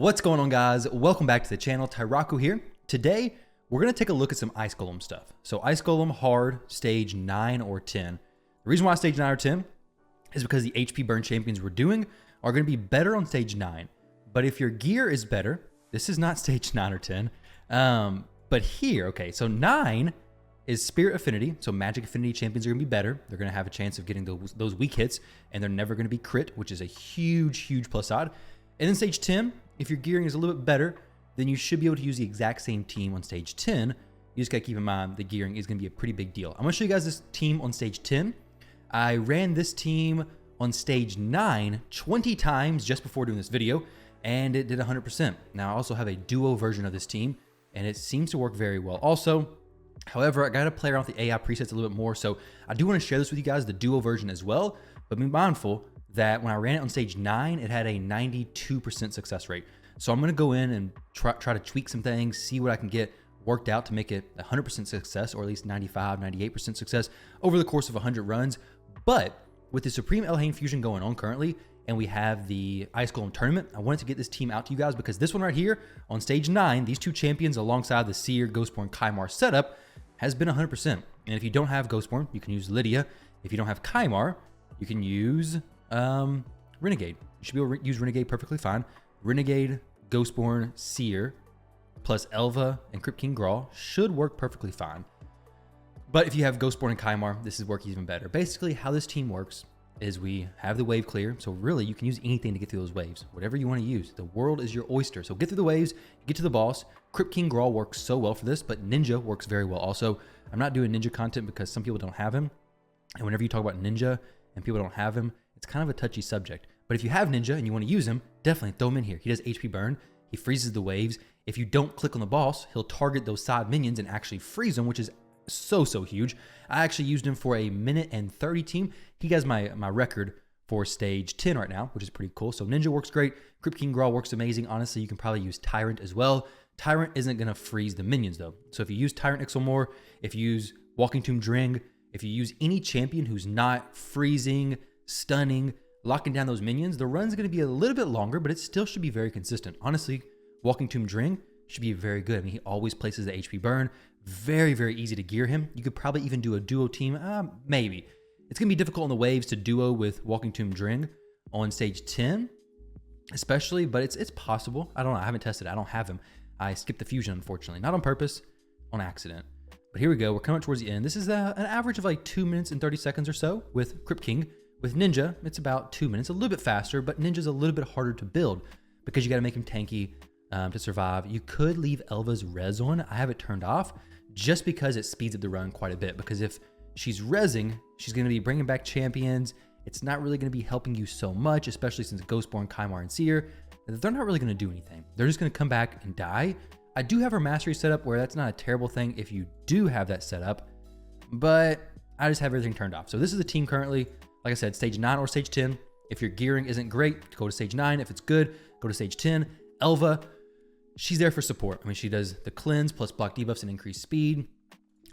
What's going on, guys? Welcome back to the channel. Tyraku here. Today, we're going to take a look at some Icegolem stuff. So Icegolem hard, stage 9 or 10. The reason why stage 9 or 10 is because the HP burn champions we're doing are going to be better on stage 9. But if your gear is better, this is not stage 9 or 10. But here, okay, so 9 is Spirit Affinity. So Magic Affinity champions are going to be better. They're going to have a chance of getting those weak hits, and they're never going to be crit, which is a huge plus side. And then stage 10, if your gearing is a little bit better, then you should be able to use the exact same team on stage 10. You just got to keep in mind the gearing is going to be a pretty big deal. I'm going to show you guys this team on stage 10. I ran this team on stage 9 20 times just before doing this video, and it did 100%. Now, I also have a duo version of this team, and it seems to work very well also. However, I got to play around with the AI presets a little bit more, so I do want to share this with you guys, the duo version as well, but be mindful that when I ran it on stage 9, it had a 92% success rate. So I'm going to go in and try to tweak some things, see what I can get worked out to make it 100% success, or at least 95, 98% success over the course of 100 runs. But with the Supreme Elhain fusion going on currently, and we have the Icegolem tournament, I wanted to get this team out to you guys because this one right here on stage 9, these two champions alongside the Seer, Ghostborn, Kymar setup has been 100%. And if you don't have Ghostborn, you can use Lydia. If you don't have Kymar, you can use Renegade. You should be able to use Renegade perfectly fine. Renegade, Ghostborn, Seer, plus Elva and Crypt King Grawl should work perfectly fine. But if you have Ghostborn and Kymar, this is work even better. Basically, how this team works is we have the wave clear. So really, you can use anything to get through those waves. Whatever you want to use. The world is your oyster. So get through the waves, get to the boss. Crypt King Grawl works so well for this, but Ninja works very well also. I'm not doing Ninja content because some people don't have him. And whenever you talk about Ninja and people don't have him, it's kind of a touchy subject. But if you have Ninja and you want to use him, definitely throw him in here. He does HP burn. He freezes the waves. If you don't click on the boss, he'll target those side minions and actually freeze them, which is so huge. I actually used him for a 1:30 team. He has my record for stage 10 right now, which is pretty cool. So Ninja works great. Crypt King Grawl works amazing. Honestly, you can probably use Tyrant as well. Tyrant isn't going to freeze the minions though. So if you use Tyrant Ixelmore, if you use Walking Tomb Dring, if you use any champion who's not freezing, stunning, locking down those minions, the run's going to be a little bit longer, but it still should be very consistent. Honestly, Walking Tomb Dring should be very good. I mean, he always places the HP burn. Very easy to gear him. You could probably even do a duo team. Maybe. It's going to be difficult on the waves to duo with Walking Tomb Dring on stage 10, especially, but it's possible. I don't know. I haven't tested it. I don't have him. I skipped the fusion, unfortunately. Not on purpose, on accident. But here we go. We're coming up towards the end. This is an average of like 2 minutes and 30 seconds or so with Crypt King. With Ninja, it's about 2 minutes, a little bit faster, but Ninja's a little bit harder to build because you got to make him tanky to survive. You could leave Elva's res on. I have it turned off just because it speeds up the run quite a bit, because if she's rezzing, she's going to be bringing back champions. It's not really going to be helping you so much, especially since Ghostborn, Kymar, and Seer, they're not really going to do anything. They're just going to come back and die. I do have her mastery set up where that's not a terrible thing if you do have that set up, but I just have everything turned off. So this is the team currently. Like I said, stage 9 or stage 10. If your gearing isn't great, go to stage 9. If it's good, go to stage 10. Elva, she's there for support. I mean, she does the cleanse plus block debuffs and increased speed,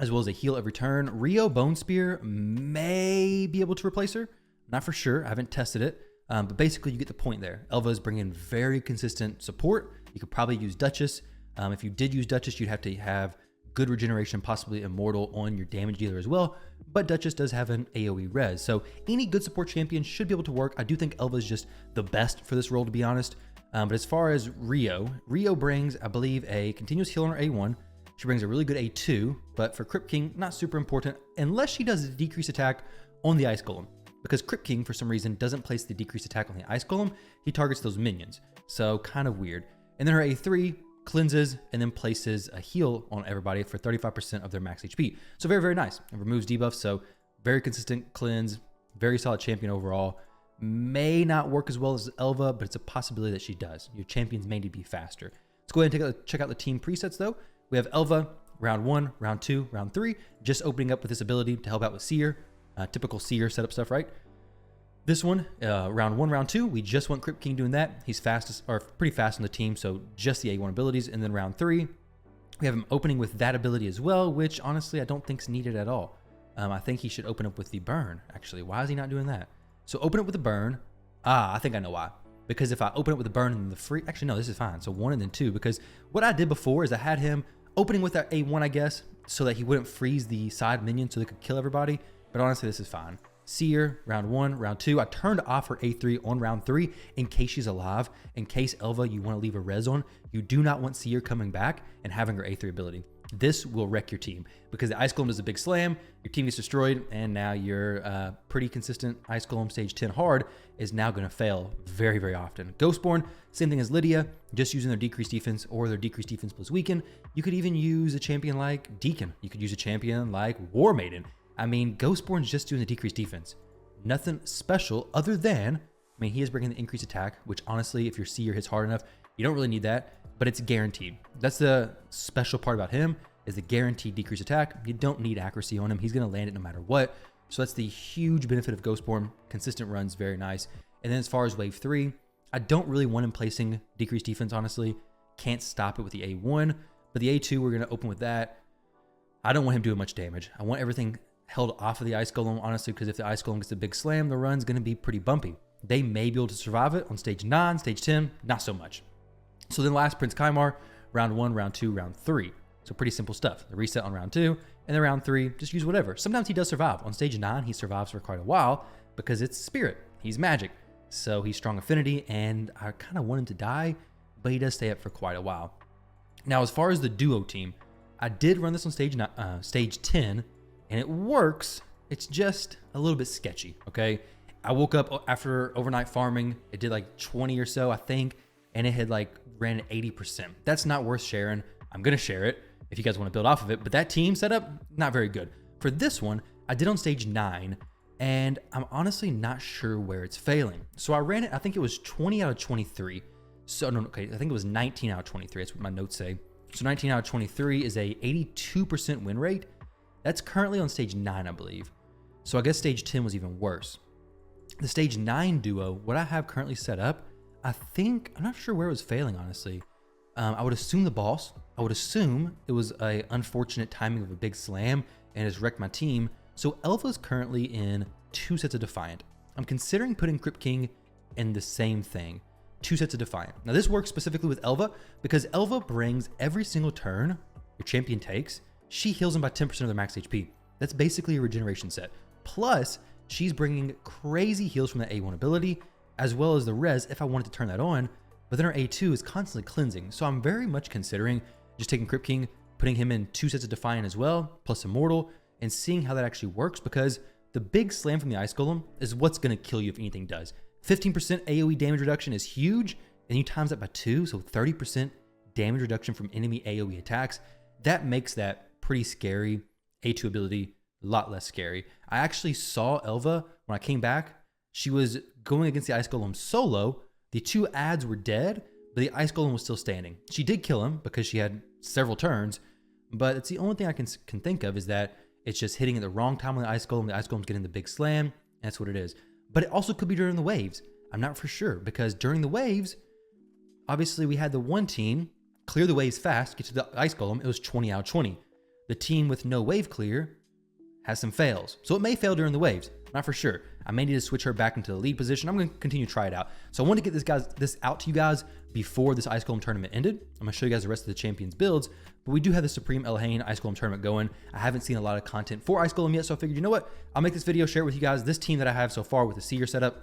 as well as a heal every turn. Rio Bone Spear may be able to replace her. Not for sure. I haven't tested it. But basically, you get the point there. Elva is bringing very consistent support. You could probably use Duchess. If you did use Duchess, you'd have to have good regeneration, possibly immortal on your damage dealer as well, but Duchess does have an AoE res. So any good support champion should be able to work. I do think Elva is just the best for this role, to be honest. But as far as Rio brings, I believe, a continuous heal on her A1. She brings a really good A2, but for Crypt King, not super important, unless she does a decreased attack on the Icegolem. Because Crypt King, for some reason, doesn't place the decreased attack on the Icegolem. He targets those minions. So kind of weird. And then her A3 cleanses and then places a heal on everybody for 35% of their max HP. So very nice. It removes debuffs, so very consistent cleanse, very solid champion overall. May not work as well as Elva, but it's a possibility that she does. Your champions may need to be faster. Let's go ahead and check out the team presets though. We have Elva, round 1, round 2, round 3, just opening up with this ability to help out with Seer. Typical Seer setup stuff, right? This one, round 1, round 2, we just want Crypt King doing that. He's fastest, or pretty fast on the team, so just the A1 abilities. And then round 3, we have him opening with that ability as well, which honestly I don't think is needed at all. I think he should open up with the burn, actually. Why is he not doing that? So open up with the burn. I think I know why. because if I open it with a burn and the free, actually no, this is fine. So 1 and then 2, because what I did before is I had him opening with that A1, I guess, so that he wouldn't freeze the side minion so they could kill everybody. But honestly, this is fine. Seer, round 1, round 2. I turned off her A3 on round 3 in case she's alive. In case Elva, you want to leave a res on, you do not want Seer coming back and having her A3 ability. This will wreck your team because the Ice Golem does a big slam, your team gets destroyed, and now your pretty consistent Ice Golem stage 10 hard is now going to fail very, very often. Ghostborn, same thing as Lydia, just using their decreased defense or their decreased defense plus weaken. You could even use a champion like Deacon. You could use a champion like War Maiden. I mean, Ghostborn's just doing the decreased defense. Nothing special other than, I mean, he is bringing the increased attack, which honestly, if your Seer hits hard enough, you don't really need that, but it's guaranteed. That's the special part about him, is the guaranteed decreased attack. You don't need accuracy on him. He's going to land it no matter what. So that's the huge benefit of Ghostborn. Consistent runs, very nice. And then as far as wave 3, I don't really want him placing decreased defense, honestly. Can't stop it with the A1, but the A2, we're going to open with that. I don't want him doing much damage. I want everything held off of the Ice Golem, honestly, because if the Ice Golem gets a big slam, the run's going to be pretty bumpy. They may be able to survive it on stage 9, stage 10, not so much. So then last, Prince Kymar, round 1, round 2, round 3. So pretty simple stuff. The reset on round 2, and then round 3, just use whatever. Sometimes he does survive. On stage 9, he survives for quite a while because it's Spirit. He's magic. So he's strong affinity, and I kind of want him to die, but he does stay up for quite a while. Now, as far as the duo team, I did run this on stage 10, and it works. It's just a little bit sketchy, okay? I woke up after overnight farming. It did like 20 or so, I think, and it had like ran at 80%. That's not worth sharing. I'm going to share it if you guys want to build off of it, but that team setup, not very good. For this one, I did on stage 9, and I'm honestly not sure where it's failing. So I ran it, I think it was 20 out of 23. So, no, okay, I think it was 19 out of 23. That's what my notes say. So 19 out of 23 is a 82% win rate. That's currently on stage 9, I believe. So I guess stage 10 was even worse. The stage 9 duo, what I have currently set up, I think, I'm not sure where it was failing, honestly. I would assume the boss. I would assume it was a unfortunate timing of a big slam and has wrecked my team. So Elva's currently in 2 sets of Defiant. I'm considering putting Crypt King in the same thing. 2 sets of Defiant. Now this works specifically with Elva because Elva brings every single turn your champion takes, she heals them by 10% of their max HP. That's basically a regeneration set. Plus, she's bringing crazy heals from the A1 ability, as well as the res if I wanted to turn that on, but then her A2 is constantly cleansing. So I'm very much considering just taking Crypt King, putting him in 2 sets of Defiant as well, plus Immortal, and seeing how that actually works, because the big slam from the Ice Golem is what's going to kill you if anything does. 15% AoE damage reduction is huge, and you times that by 2, so 30% damage reduction from enemy AoE attacks. That makes that pretty scary. A2 ability, a lot less scary. I actually saw Elva when I came back. She was going against the Ice Golem solo. The 2 ads were dead, but the Ice Golem was still standing. She did kill him because she had several turns, but it's the only thing I can think of is that it's just hitting at the wrong time on the Ice Golem. The Ice Golem's getting the big slam, and that's what it is. But it also could be during the waves. I'm not for sure, because during the waves, obviously we had the one team clear the waves fast, get to the Ice Golem. It was 20 out of 20. The team with no wave clear has some fails. So it may fail during the waves. Not for sure. I may need to switch her back into the lead position. I'm going to continue to try it out. So I wanted to get this out to you guys before this Ice Golem tournament ended. I'm going to show you guys the rest of the champions builds, but we do have the Supreme Elhain Ice Golem tournament going. I haven't seen a lot of content for Ice Golem yet, so I figured, you know what? I'll make this video, share it with you guys. This team that I have so far with the Seer setup,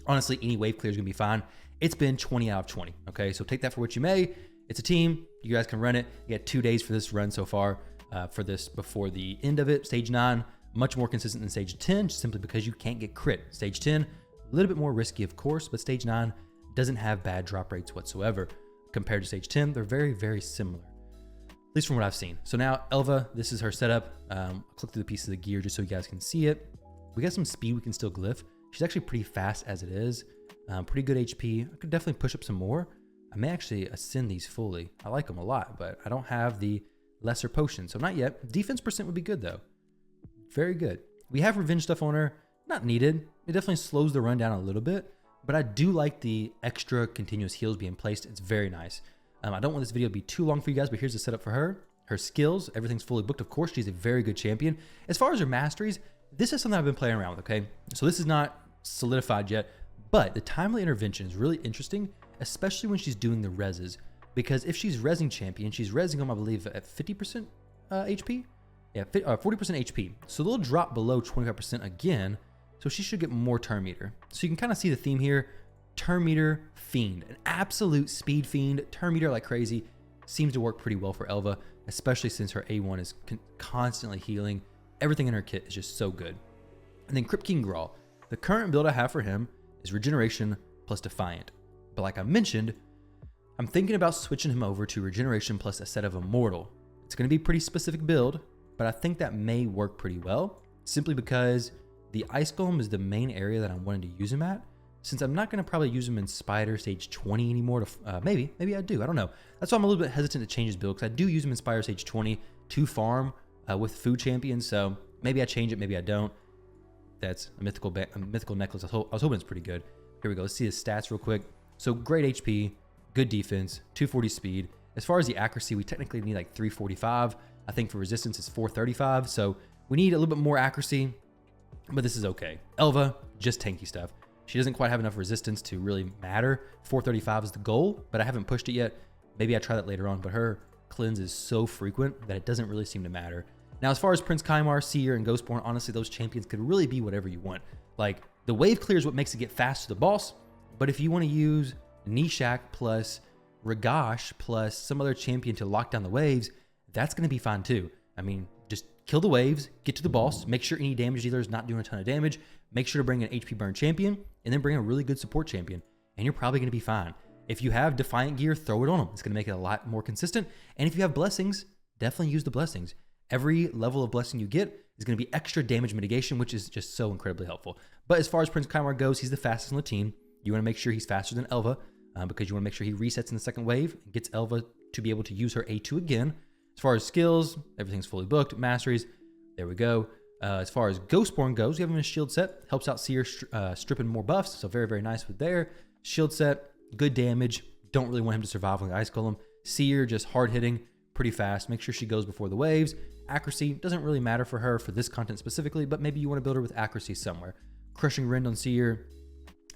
honestly, any wave clear is going to be fine. It's been 20 out of 20, okay? So take that for what you may. It's a team. You guys can run it. You got 2 days for this run so far, for this before the end of it. Stage 9, much more consistent than stage 10, just simply because you can't get crit. Stage 10, a little bit more risky, of course, but stage 9 doesn't have bad drop rates whatsoever. Compared to stage 10, they're very, very similar, at least from what I've seen. So now Elva, this is her setup. I'll click through the pieces of gear just so you guys can see it. We got some speed we can still glyph. She's actually pretty fast as it is. Pretty good HP. I could definitely push up some more. I may actually ascend these fully. I like them a lot, but I don't have the lesser potion, so not yet. Defense percent would be good though. Very good. We have revenge stuff on her. Not needed. It definitely slows the run down a little bit, but I do like the extra continuous heals being placed. It's very nice. I don't want this video to be too long for you guys, but here's the setup for her. Her skills, everything's fully booked. Of course, she's a very good champion. As far as her masteries, this is something I've been playing around with, okay? So this is not solidified yet, But the timely intervention is really interesting, especially when she's doing the reses, because if she's resing champion, she's resing them, I believe, at 50% HP. Yeah, 40% HP. So they'll drop below 25% again. So she should get more turn meter. So you can kind of see the theme here. Turn meter fiend, an absolute speed fiend. Turn meter like crazy. Seems to work pretty well for Elva, especially since her A1 is constantly healing. Everything in her kit is just so good. And then Crypt King Grawl. The current build I have for him is Regeneration plus Defiant. But like I mentioned, I'm thinking about switching him over to Regeneration plus a set of Immortal. It's going to be a pretty specific build, but I think that may work pretty well, simply because the Icegolem is the main area that I'm wanting to use him at. Since I'm not going to probably use him in Spider Stage 20 anymore, to maybe I do, I don't know. That's why I'm a little bit hesitant to change his build, because I do use him in Spider Stage 20 to farm with food champions, so maybe I change it, maybe I don't. That's a mythical necklace. I was hoping it's pretty good. Here we go, let's see his stats real quick. So great HP, good defense, 240 speed. As far as the accuracy, we technically need like 345. I think for resistance it's 435, so we need a little bit more accuracy, but this is okay. Elva, just tanky stuff. She doesn't quite have enough resistance to really matter. 435 is the goal, but I haven't pushed it yet. Maybe I try that later on, but her cleanse is so frequent that it doesn't really seem to matter. Now, as far as Prince Kymar, Seer, and Ghostborn, honestly, those champions could really be whatever you want. Like, the wave clear is what makes it get fast to the boss, but if you want to use Nishak plus Ragash plus some other champion to lock down the waves, that's going to be fine too. I mean, just kill the waves, get to the boss, make sure any damage dealer is not doing a ton of damage, make sure to bring an HP burn champion, and then bring a really good support champion, and you're probably going to be fine. If you have Defiant gear, throw it on them. It's going to make it a lot more consistent. And if you have blessings, definitely use the blessings. Every level of blessing you get is going to be extra damage mitigation, which is just so incredibly helpful. But as far as Prince Kymar goes, he's the fastest on the team. You want to make sure he's faster than Elva, because you want to make sure he resets in the second wave and gets Elva to be able to use her A2 again. As far as skills, everything's fully booked. Masteries, there we go. As far as Ghostborn goes, we have him in a shield set. Helps out Seer stripping more buffs, so very, very nice with there. Shield set, good damage. Don't really want him to survive on the Icegolem. Seer, just hard hitting, pretty fast. Make sure she goes before the waves. Accuracy doesn't really matter for her for this content specifically, but maybe you want to build her with accuracy somewhere. Crushing Rend on Seer.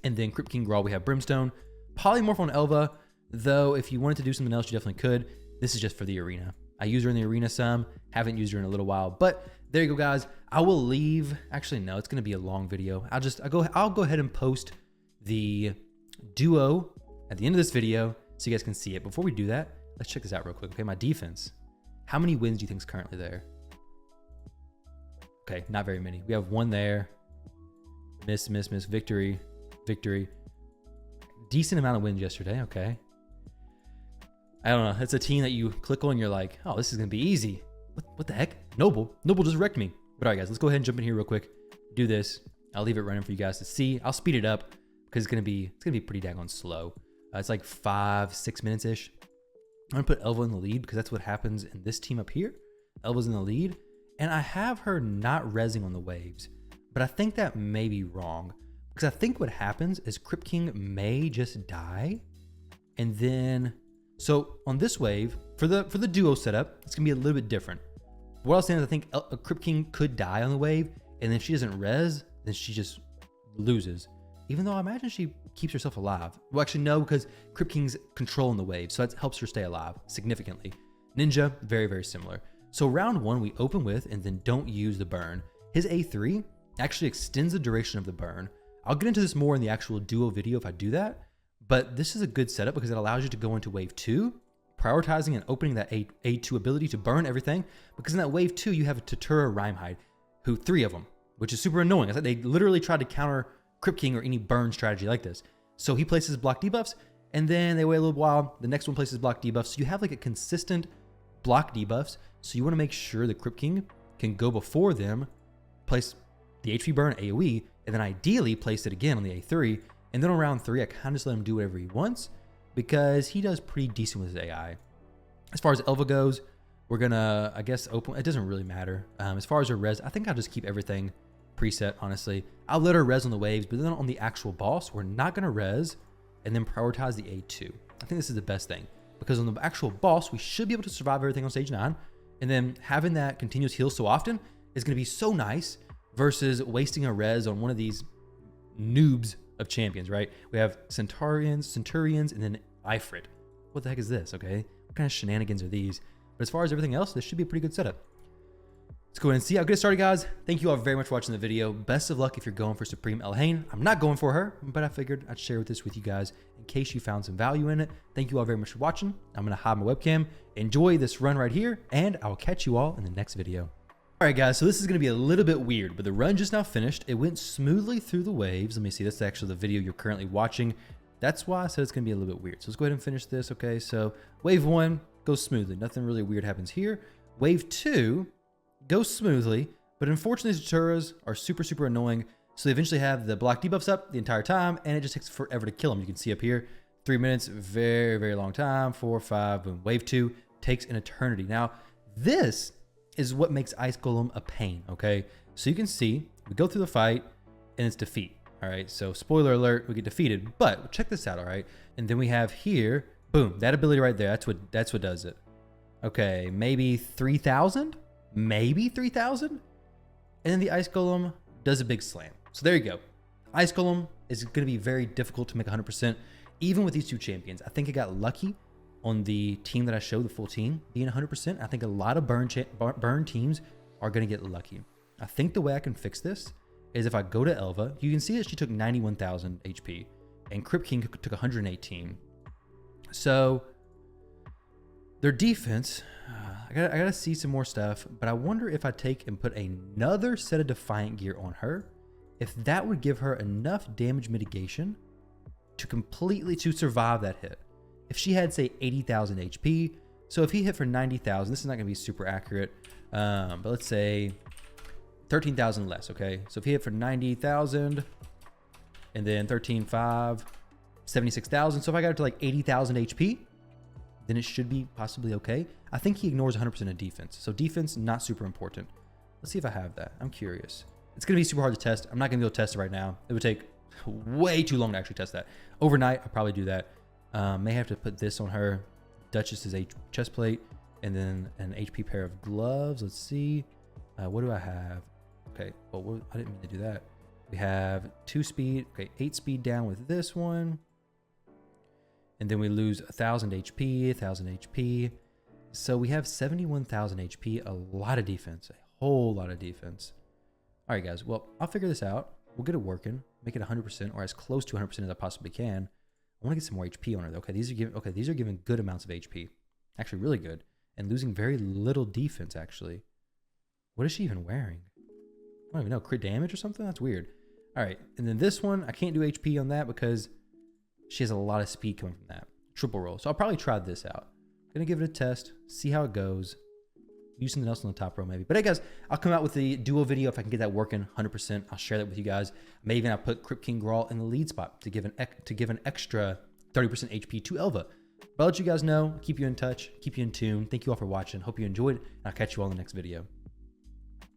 And then Crypt King Grawl, we have Brimstone. Polymorph on Elva, though if you wanted to do something else, you definitely could. This is just for the arena. I use her in the arena some. Haven't used her in a little while, but there you go, guys. I will leave. Actually, no, it's going to be a long video. I'll go ahead and post the duo at the end of this video so you guys can see it. Before we do that, let's check this out real quick. Okay, my defense. How many wins do you think is currently there? Okay, not very many. We have one there. Miss, victory. Decent amount of wins yesterday. Okay. I don't know. It's a team that you click on and you're like, oh, this is going to be easy. What the heck? Noble just wrecked me. But all right, guys, let's go ahead and jump in here real quick. Do this. I'll leave it running for you guys to see. I'll speed it up because it's going to be pretty daggone slow. It's like 5-6 minutes-ish. I'm going to put Elva in the lead because that's what happens in this team up here. Elva's in the lead. And I have her not rezzing on the waves. But I think that may be wrong. Because I think what happens is Crypt King may just die. And then, so on this wave, for the duo setup, it's going to be a little bit different. What I was saying is I think a Crypt King could die on the wave. And then if she doesn't res, then she just loses. Even though I imagine she keeps herself alive. Well, actually, no, because Crypt King's controlling the wave. So that helps her stay alive significantly. Ninja, very, very similar. So round one, we open with and then don't use the burn. His A3 actually extends the duration of the burn. I'll get into this more in the actual duo video if I do that. But this is a good setup because it allows you to go into wave 2, prioritizing and opening that A2 ability to burn everything. Because in that wave 2, you have a Tatura Rhymehide, who 3 of them, which is super annoying. I said they literally tried to counter Crypt King or any burn strategy like this. So he places block debuffs, and then they wait a little while. The next one places block debuffs. So you have like a consistent block debuffs. So you want to make sure the Crypt King can go before them, place the HP burn AoE, and then ideally place it again on the A3. And then on round 3, I kind of just let him do whatever he wants because he does pretty decent with his AI. As far as Elva goes, we're gonna, I guess, open. It doesn't really matter. As far as her res, I think I'll just keep everything preset, honestly. I'll let her res on the waves, but then on the actual boss, we're not gonna res and then prioritize the A2. I think this is the best thing because on the actual boss, we should be able to survive everything on stage 9. And then having that continuous heal so often is gonna be so nice versus wasting a res on one of these noobs of champions, right? We have Centurions, and then Ifrit. What the heck is this, okay? What kind of shenanigans are these? But as far as everything else, this should be a pretty good setup. Let's go ahead and see how good it started, guys. Thank you all very much for watching the video. Best of luck if you're going for Supreme Elhain. I'm not going for her, but I figured I'd share this with you guys in case you found some value in it. Thank you all very much for watching. I'm going to hide my webcam. Enjoy this run right here, and I will catch you all in the next video. All right, guys, so this is going to be a little bit weird, but the run just now finished. It went smoothly through the waves. Let me see. That's actually the video you're currently watching. That's why I said it's going to be a little bit weird. So let's go ahead and finish this, okay? So wave 1 goes smoothly. Nothing really weird happens here. Wave 2 goes smoothly, but unfortunately, these Turas are super, super annoying. So they eventually have the block debuffs up the entire time, and it just takes forever to kill them. You can see up here, 3 minutes, very, very long time, 4, 5, boom. Wave 2 takes an eternity. Now, this is what makes Icegolem a pain, okay? So you can see, we go through the fight, and it's defeat, all right? So spoiler alert, we get defeated, but check this out, all right? And then we have here, boom, that ability right there, that's what does it. Okay, maybe 3,000? Maybe 3,000? And then the Icegolem does a big slam. So there you go. Icegolem is going to be very difficult to make 100%, even with these two champions. I think I got lucky on the team that I showed, the full team, being 100%. I think a lot of burn teams are going to get lucky. I think the way I can fix this is if I go to Elva, you can see that she took 91,000 HP, and Crypt King took 118. So their defense, I gotta see some more stuff, but I wonder if I take and put another set of Defiant gear on her, if that would give her enough damage mitigation to survive that hit. If she had, say, 80,000 HP, so if he hit for 90,000, this is not gonna be super accurate, but let's say 13,000 less, okay? So if he hit for 90,000, and then 13,500, 76,000, so if I got it to like 80,000 HP, then it should be possibly okay. I think he ignores 100% of defense. So defense, not super important. Let's see if I have that. I'm curious. It's going to be super hard to test. I'm not going to be able to test it right now. It would take way too long to actually test that. Overnight, I'll probably do that. May have to put this on her. Duchess's chest plate. And then an HP pair of gloves. Let's see. What do I have? Okay. Well, I didn't mean to do that. We have 2 speed. Okay, 8 speed down with this one. And then we lose 1,000 HP, 1,000 HP. So we have 71,000 HP, a lot of defense, a whole lot of defense. All right, guys, well, I'll figure this out. We'll get it working, make it 100% or as close to 100% as I possibly can. I want to get some more HP on her, though. Okay, these are giving good amounts of HP, actually really good, and losing very little defense, actually. What is she even wearing? I don't even know, crit damage or something? That's weird. All right, and then this one, I can't do HP on that because she has a lot of speed coming from that. Triple roll. So I'll probably try this out. Gonna give it a test, see how it goes. Use something else on the top row maybe. But hey guys, I'll come out with the duo video if I can get that working 100%. I'll share that with you guys. Maybe I'll put Crypt King Grawl in the lead spot to give an extra 30% HP to Elva. But I'll let you guys know, keep you in touch, keep you in tune. Thank you all for watching. Hope you enjoyed, and I'll catch you all in the next video.